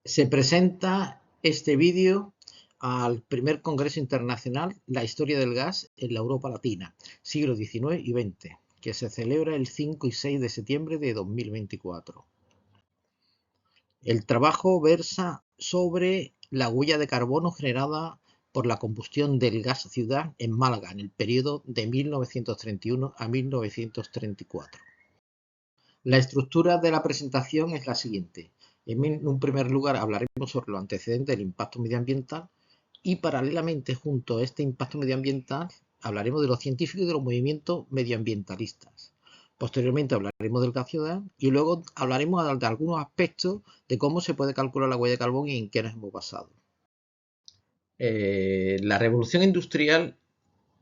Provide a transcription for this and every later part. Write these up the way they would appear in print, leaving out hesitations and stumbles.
Se presenta este vídeo al primer Congreso Internacional La Historia del Gas en la Europa Latina, siglo XIX y XX, que se celebra el 5 y 6 de septiembre de 2024. El trabajo versa sobre la huella de carbono generada por la combustión del gas ciudad en Málaga en el periodo de 1931 a 1934. La estructura de la presentación es la siguiente. En un primer lugar hablaremos sobre los antecedentes del impacto medioambiental y paralelamente junto a este impacto medioambiental hablaremos de los científicos y de los movimientos medioambientalistas. Posteriormente hablaremos del gas ciudad y luego hablaremos de algunos aspectos de cómo se puede calcular la huella de carbón y en qué nos hemos basado. La revolución industrial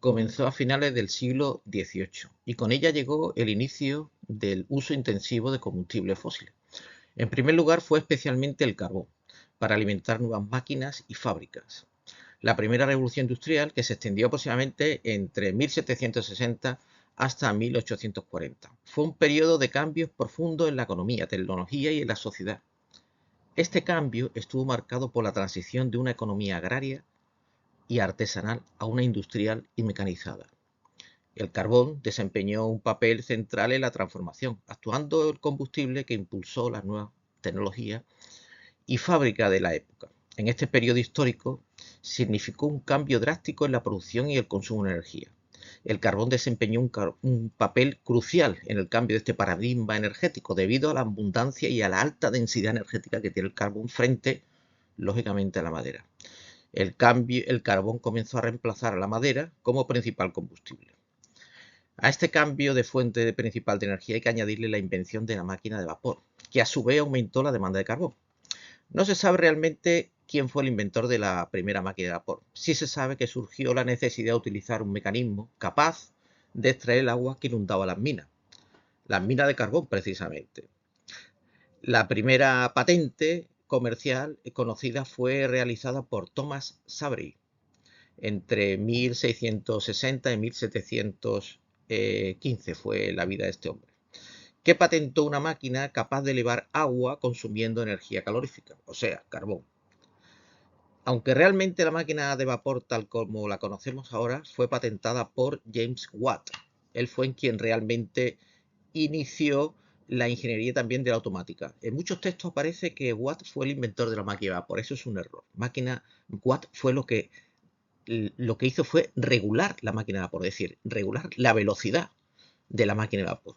comenzó a finales del siglo XVIII y con ella llegó el inicio del uso intensivo de combustibles fósiles. En primer lugar fue especialmente el carbón, para alimentar nuevas máquinas y fábricas. La primera revolución industrial, que se extendió aproximadamente entre 1760 hasta 1840. Fue un periodo de cambios profundos en la economía, tecnología y en la sociedad. Este cambio estuvo marcado por la transición de una economía agraria y artesanal a una industrial y mecanizada. El carbón desempeñó un papel central en la transformación, actuando el combustible que impulsó las nuevas tecnologías y fábricas de la época. En este periodo histórico significó un cambio drástico en la producción y el consumo de energía. El carbón desempeñó un papel crucial en el cambio de este paradigma energético debido a la abundancia y a la alta densidad energética que tiene el carbón frente, lógicamente, a la madera. El carbón comenzó a reemplazar a la madera como principal combustible. A este cambio de fuente principal de energía hay que añadirle la invención de la máquina de vapor, que a su vez aumentó la demanda de carbón. No se sabe realmente quién fue el inventor de la primera máquina de vapor. Sí se sabe que surgió la necesidad de utilizar un mecanismo capaz de extraer el agua que inundaba las minas de carbón precisamente. La primera patente comercial conocida fue realizada por Thomas Savery entre 1660 y 1715 fue la vida de este hombre, que patentó una máquina capaz de elevar agua consumiendo energía calorífica, o sea, carbón. Aunque realmente la máquina de vapor tal como la conocemos ahora fue patentada por James Watt. Él fue quien realmente inició la ingeniería también de la automática. En muchos textos aparece que Watt fue el inventor de la máquina de vapor. Eso es un error. Watt fue lo que hizo fue regular la máquina de vapor, es decir, regular la velocidad de la máquina de vapor.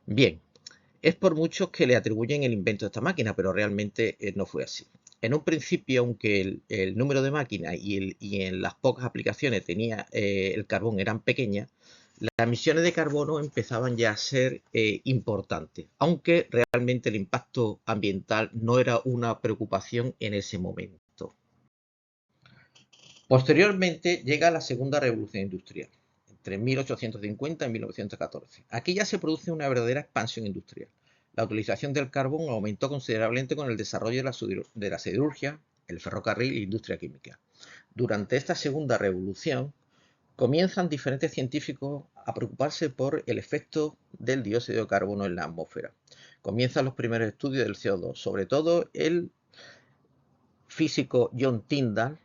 Bien, es por muchos que le atribuyen el invento de esta máquina, pero realmente no fue así. En un principio, aunque el número de máquinas y en las pocas aplicaciones tenía el carbón eran pequeñas, las emisiones de carbono empezaban ya a ser importantes, aunque realmente el impacto ambiental no era una preocupación en ese momento. Posteriormente llega la segunda revolución industrial, entre 1850 y 1914. Aquí ya se produce una verdadera expansión industrial. La utilización del carbón aumentó considerablemente con el desarrollo de la siderurgia, el ferrocarril y la industria química. Durante esta segunda revolución, comienzan diferentes científicos a preocuparse por el efecto del dióxido de carbono en la atmósfera. Comienzan los primeros estudios del CO2, sobre todo el físico John Tyndall,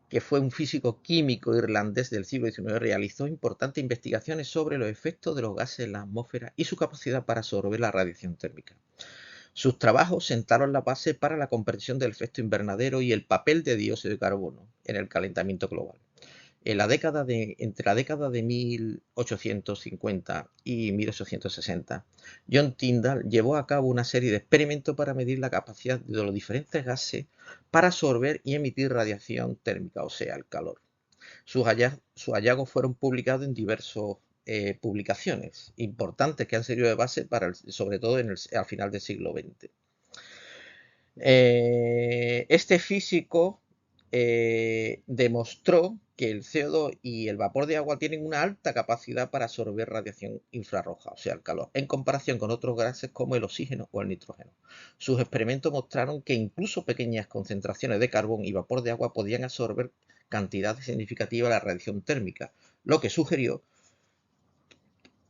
que fue un físico químico irlandés del siglo XIX, realizó importantes investigaciones sobre los efectos de los gases en la atmósfera y su capacidad para absorber la radiación térmica. Sus trabajos sentaron la base para la comprensión del efecto invernadero y el papel de dióxido de carbono en el calentamiento global. Entre la década de 1850 y 1860, John Tyndall llevó a cabo una serie de experimentos para medir la capacidad de los diferentes gases para absorber y emitir radiación térmica, o sea, el calor. Sus hallazgos fueron publicados en diversas publicaciones importantes que han servido de base sobre todo al final del siglo XX. Este físico demostró que el CO2 y el vapor de agua tienen una alta capacidad para absorber radiación infrarroja, o sea, el calor, en comparación con otros gases como el oxígeno o el nitrógeno. Sus experimentos mostraron que incluso pequeñas concentraciones de carbón y vapor de agua podían absorber cantidades significativas de la radiación térmica, lo que sugirió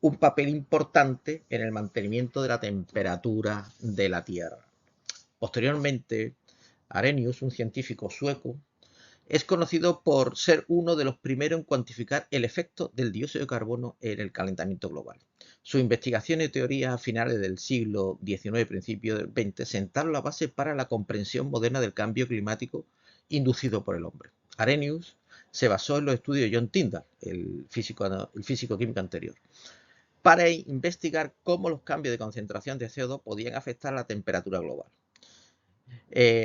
un papel importante en el mantenimiento de la temperatura de la Tierra. Posteriormente, Arrhenius, un científico sueco, es conocido por ser uno de los primeros en cuantificar el efecto del dióxido de carbono en el calentamiento global. Sus investigaciones y teorías a finales del siglo XIX y principios del XX sentaron la base para la comprensión moderna del cambio climático inducido por el hombre. Arrhenius se basó en los estudios de John Tyndall, el físico químico anterior, para investigar cómo los cambios de concentración de CO2 podían afectar a la temperatura global.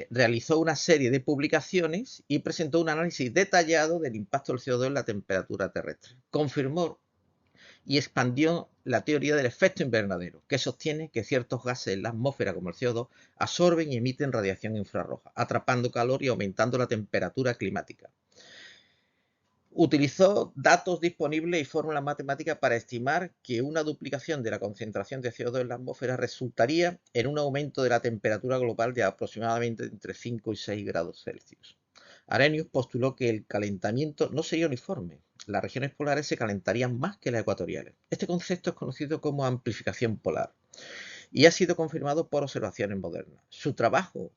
Realizó una serie de publicaciones y presentó un análisis detallado del impacto del CO2 en la temperatura terrestre. Confirmó y expandió la teoría del efecto invernadero, que sostiene que ciertos gases en la atmósfera, como el CO2, absorben y emiten radiación infrarroja, atrapando calor y aumentando la temperatura climática. Utilizó datos disponibles y fórmulas matemáticas para estimar que una duplicación de la concentración de CO2 en la atmósfera resultaría en un aumento de la temperatura global de aproximadamente entre 5 y 6 grados Celsius. Arrhenius postuló que el calentamiento no sería uniforme. Las regiones polares se calentarían más que las ecuatoriales. Este concepto es conocido como amplificación polar y ha sido confirmado por observaciones modernas. Su trabajo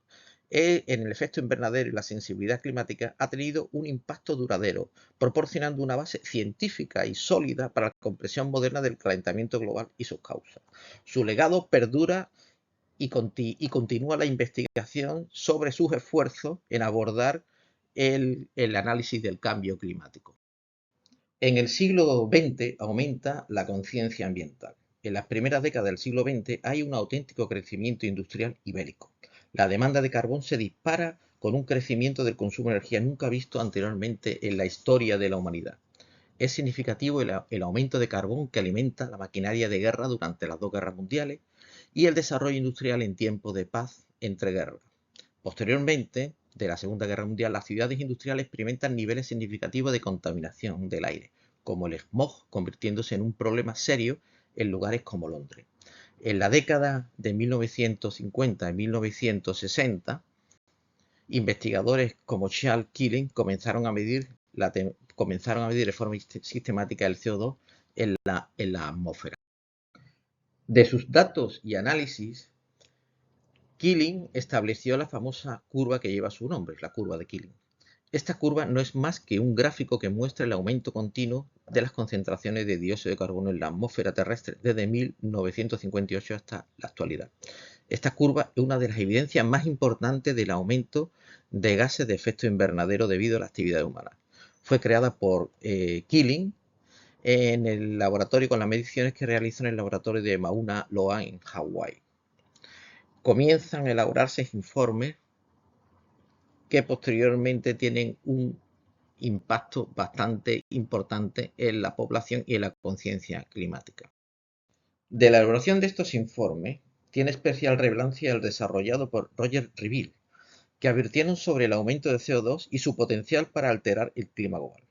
en el efecto invernadero y la sensibilidad climática ha tenido un impacto duradero, proporcionando una base científica y sólida para la comprensión moderna del calentamiento global y sus causas. Su legado perdura y continúa la investigación sobre sus esfuerzos en abordar el análisis del cambio climático. En el siglo XX aumenta la conciencia ambiental. En las primeras décadas del siglo XX hay un auténtico crecimiento industrial y bélico. La demanda de carbón se dispara con un crecimiento del consumo de energía nunca visto anteriormente en la historia de la humanidad. Es significativo el aumento de carbón que alimenta la maquinaria de guerra durante las dos guerras mundiales y el desarrollo industrial en tiempos de paz entre guerras. Posteriormente, de la Segunda Guerra Mundial, las ciudades industriales experimentan niveles significativos de contaminación del aire, como el smog, convirtiéndose en un problema serio en lugares como Londres. En la década de 1950 y 1960, investigadores como Charles Keeling comenzaron a medir de forma sistemática el CO2 en la atmósfera. De sus datos y análisis, Keeling estableció la famosa curva que lleva su nombre, la curva de Keeling. Esta curva no es más que un gráfico que muestra el aumento continuo de las concentraciones de dióxido de carbono en la atmósfera terrestre desde 1958 hasta la actualidad. Esta curva es una de las evidencias más importantes del aumento de gases de efecto invernadero debido a la actividad humana. Fue creada por Keeling en el laboratorio con las mediciones que realizó en el laboratorio de Mauna Loa en Hawái. Comienzan a elaborarse informes que posteriormente tienen un impacto bastante importante en la población y en la conciencia climática. De la elaboración de estos informes tiene especial relevancia el desarrollado por Roger Reville, que advirtieron sobre el aumento de CO2 y su potencial para alterar el clima global.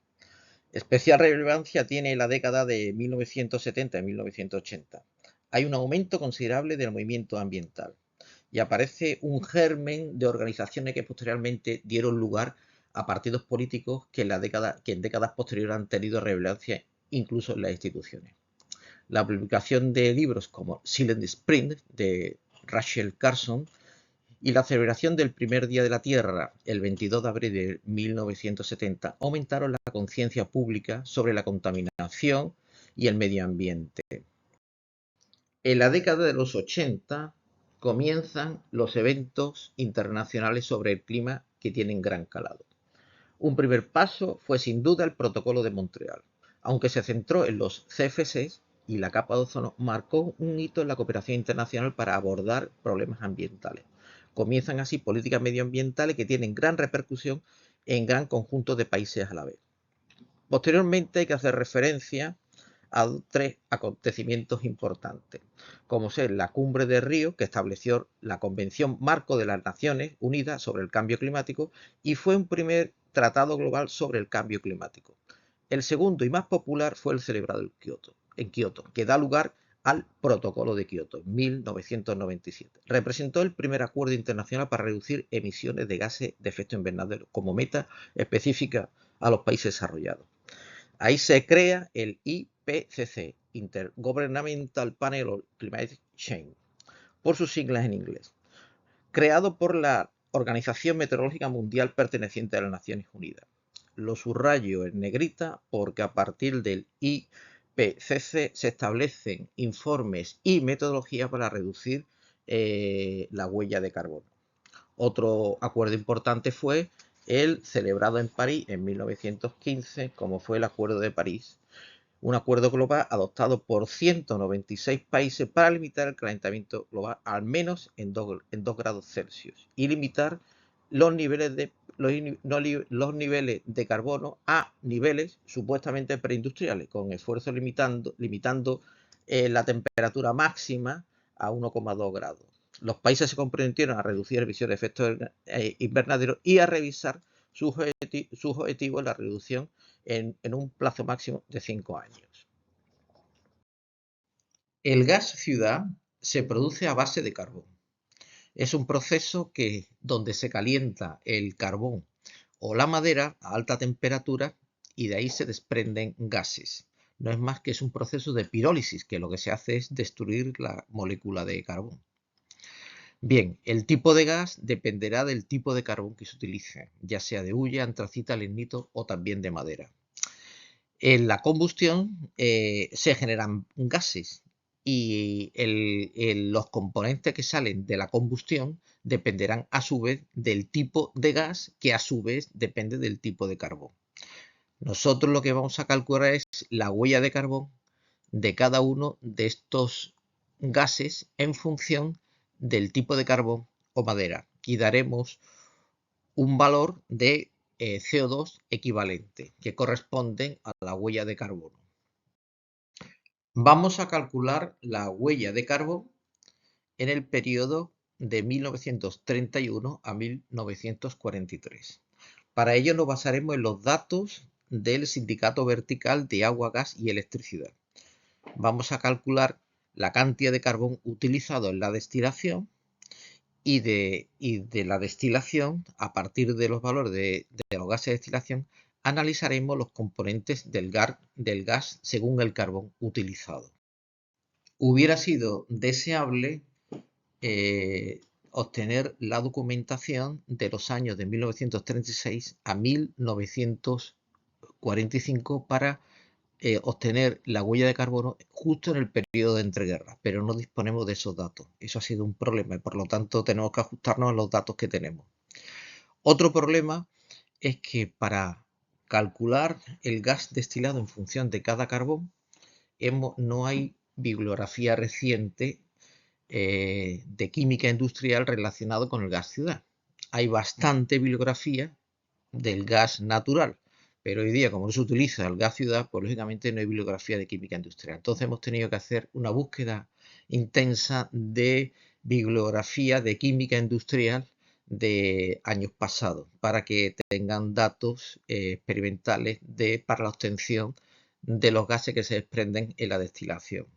Especial relevancia tiene la década de 1970 y 1980. Hay un aumento considerable del movimiento ambiental y aparece un germen de organizaciones que posteriormente dieron lugar a partidos políticos que en décadas posteriores han tenido relevancia incluso en las instituciones. La publicación de libros como Silent Spring de Rachel Carson y la celebración del primer Día de la Tierra, el 22 de abril de 1970, aumentaron la conciencia pública sobre la contaminación y el medio ambiente. En la década de los 80 comienzan los eventos internacionales sobre el clima que tienen gran calado. Un primer paso fue sin duda el Protocolo de Montreal. Aunque se centró en los CFCs y la capa de ozono, marcó un hito en la cooperación internacional para abordar problemas ambientales. Comienzan así políticas medioambientales que tienen gran repercusión en gran conjunto de países a la vez. Posteriormente hay que hacer referencia a tres acontecimientos importantes, como ser la Cumbre de Río, que estableció la Convención Marco de las Naciones Unidas sobre el Cambio Climático y fue un primer tratado global sobre el cambio climático. El segundo y más popular fue el celebrado en Kioto, que da lugar al Protocolo de Kioto en 1997. Representó el primer acuerdo internacional para reducir emisiones de gases de efecto invernadero como meta específica a los países desarrollados. Ahí se crea el IPCC, Intergovernmental Panel on Climate Change, por sus siglas en inglés, creado por la Organización Meteorológica Mundial perteneciente a las Naciones Unidas. Lo subrayo en negrita porque a partir del IPCC se establecen informes y metodologías para reducir la huella de carbono. Otro acuerdo importante fue el celebrado en París en 1915, como fue el Acuerdo de París, un acuerdo global adoptado por 196 países para limitar el calentamiento global al menos en 2 grados Celsius y limitar los niveles de carbono a niveles supuestamente preindustriales, con esfuerzos limitando la temperatura máxima a 1,2 grados. Los países se comprometieron a reducir emisiones de efectos invernaderos y a revisar sus objetivos en la reducción en un plazo máximo de 5 años. El gas ciudad se produce a base de carbón. Es un proceso donde se calienta el carbón o la madera a alta temperatura y de ahí se desprenden gases. No es más que es un proceso de pirólisis, que lo que se hace es destruir la molécula de carbón. Bien, el tipo de gas dependerá del tipo de carbón que se utilice, ya sea de hulla, antracita, lignito o también de madera. En la combustión se generan gases y los componentes que salen de la combustión dependerán a su vez del tipo de gas, que a su vez depende del tipo de carbón. Nosotros lo que vamos a calcular es la huella de carbón de cada uno de estos gases en función del tipo de carbón o madera y daremos un valor de CO2 equivalente que corresponde a la huella de carbono. Vamos a calcular la huella de carbón en el periodo de 1931 a 1943. Para ello nos basaremos en los datos del Sindicato Vertical de Agua, Gas y Electricidad. Vamos a calcular la cantidad de carbón utilizado en la destilación y de la destilación, a partir de los valores de los gases de destilación, analizaremos los componentes del gas según el carbón utilizado. Hubiera sido deseable obtener la documentación de los años de 1936 a 1945 para obtener la huella de carbono justo en el periodo de entreguerras, pero no disponemos de esos datos. Eso ha sido un problema y por lo tanto tenemos que ajustarnos a los datos que tenemos. Otro problema es que para calcular el gas destilado en función de cada carbón no hay bibliografía reciente de química industrial relacionado con el gas ciudad. Hay bastante bibliografía del gas natural, pero hoy día, como no se utiliza el gas ciudad, pues lógicamente no hay bibliografía de química industrial. Entonces hemos tenido que hacer una búsqueda intensa de bibliografía de química industrial de años pasados para que tengan datos experimentales para la obtención de los gases que se desprenden en la destilación.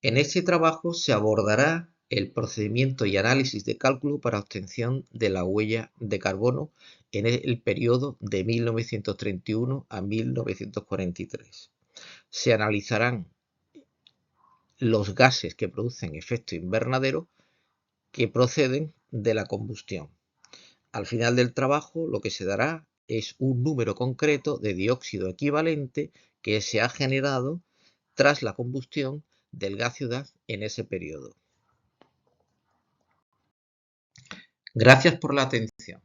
En este trabajo se abordará el procedimiento y análisis de cálculo para obtención de la huella de carbono en el periodo de 1931 a 1943. Se analizarán los gases que producen efecto invernadero que proceden de la combustión. Al final del trabajo lo que se dará es un número concreto de dióxido equivalente que se ha generado tras la combustión del gas ciudad en ese periodo. Gracias por la atención.